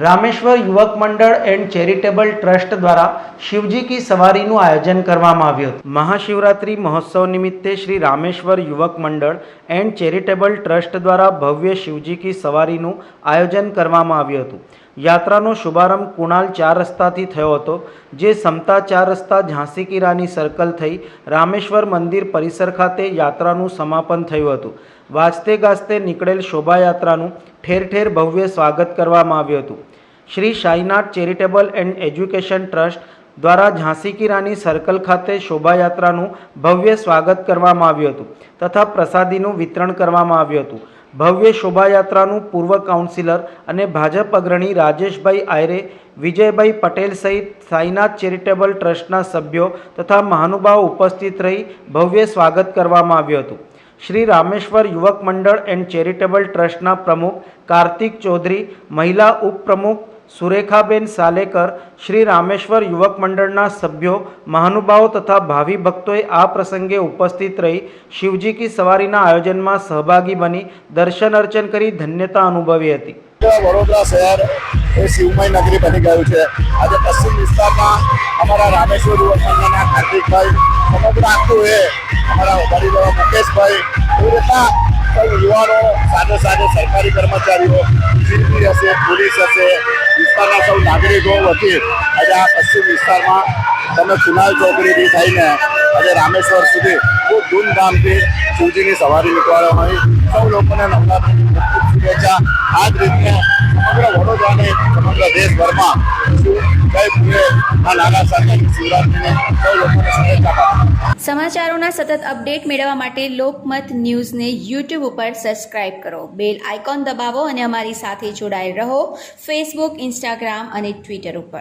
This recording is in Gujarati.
રામેશ્વર યુવક મંડળ એન્ડ ચેરિટેબલ ટ્રસ્ટ દ્વારા શિવજી કી સવારીનું આયોજન કરવામાં આવ્યું હતું। મહાશિવરાત્રિ મહોત્સવ નિમિત્તે શ્રી રામેશ્વર યુવક મંડળ એન્ડ ચેરિટેબલ ટ્રસ્ટ દ્વારા ભવ્ય શિવજી કી સવારીનું આયોજન કરવામાં આવ્યું હતું। યાત્રાનો શુભારંભ કુણાલ 4 રસ્તાથી થયો હતો, જે સમતા 4 રસ્તા ઝાંસી કી રાની સર્કલ થઈ રામેશ્વર મંદિર પરિસર ખાતે યાત્રાનું સમાપન થયું હતું। વાજતે ગાજતે નીકળેલ શોભાયાત્રાનું ઠેર ઠેર ભવ્ય સ્વાગત કરવામાં આવ્યું હતું। Shri Sainath charitable and education trust દ્વારા ઝાંસી કી રાની સર્કલ ખાતે શોભાયાત્રાનું ભવ્ય સ્વાગત કરવામાં આવ્યું હતું તથા પ્રસાદીનું વિતરણ કરવામાં આવ્યું હતું। ભવ્ય શોભાયાત્રાનું પૂર્વ કાઉન્સિલર અને ભાજપ અગ્રણી રાજેશભાઈ આયરે, વિજયભાઈ પટેલ સહિત સાઈનાથ ચેરિટેબલ ટ્રસ્ટના સભ્યો તથા મહાનુભાવો ઉપસ્થિત રહી ભવ્ય સ્વાગત કરવામાં આવ્યું હતું। શ્રી રામેશ્વર યુવક મંડળ એન્ડ ચેરિટેબલ ટ્રસ્ટના પ્રમુખ કાર્તિક ચૌધરી, મહિલા ઉપપ્રમુખ સુરેખાબેન સાલેકર, શ્રી રામેશ્વર યુવક મંડળના સભ્યો, મહાનુભાવો તથા ભાવિ ભક્તોએ આ પ્રસંગે ઉપસ્થિત રહી શિવજી કી સવારીના આયોજનમાં સહભાગી બની દર્શન અર્ચન કરી ધન્યતા અનુભવી હતી। વડોદરા શહેર એ શિવમય નગરી બની ગયું છે। આજે પશ્ચિમ વિસ્તારમાં અમારા રામેશ્વર યુવક મંડળના કાર્તિકભાઈ, સમગ્ર આખું એ અમારા વડીલો મુકેશભાઈ, એવી રીતના યુવાનો સાથે સાથે સરકારી કર્મચારીઓ, જીપી હશે, પોલીસ હશે, વિસ્તારના સૌ નાગરિકો વતી આજે આ પશ્ચિમ વિસ્તારમાં તમે કુનાલ ચોકડીથી થઈને આજે રામેશ્વર સુધી ખૂબ ધૂમધામથી શિવજીની સવારી નીકળવામાં આવી। સૌ લોકોને નવરાત્રિની ખૂબ ખૂબ શુભેચ્છા। આ જ રીતે સમગ્ર વડોદરાને સમગ્ર દેશભરમાં જય ભૂલે આ નાના સાહેબની શિવરાત્રિને સૌ લોકોને શુભેચ્છા। સમાચારોના સતત અપડેટ મેળવવા માટે લોકમત ન્યૂઝને યુટ્યુબ ઉપર સબસ્ક્રાઇબ કરો, બેલ આઇકોન દબાવો અને અમારી સાથે જોડાયેલ રહો ફેસબુક, ઇન્સ્ટાગ્રામ અને ટ્વિટર ઉપર।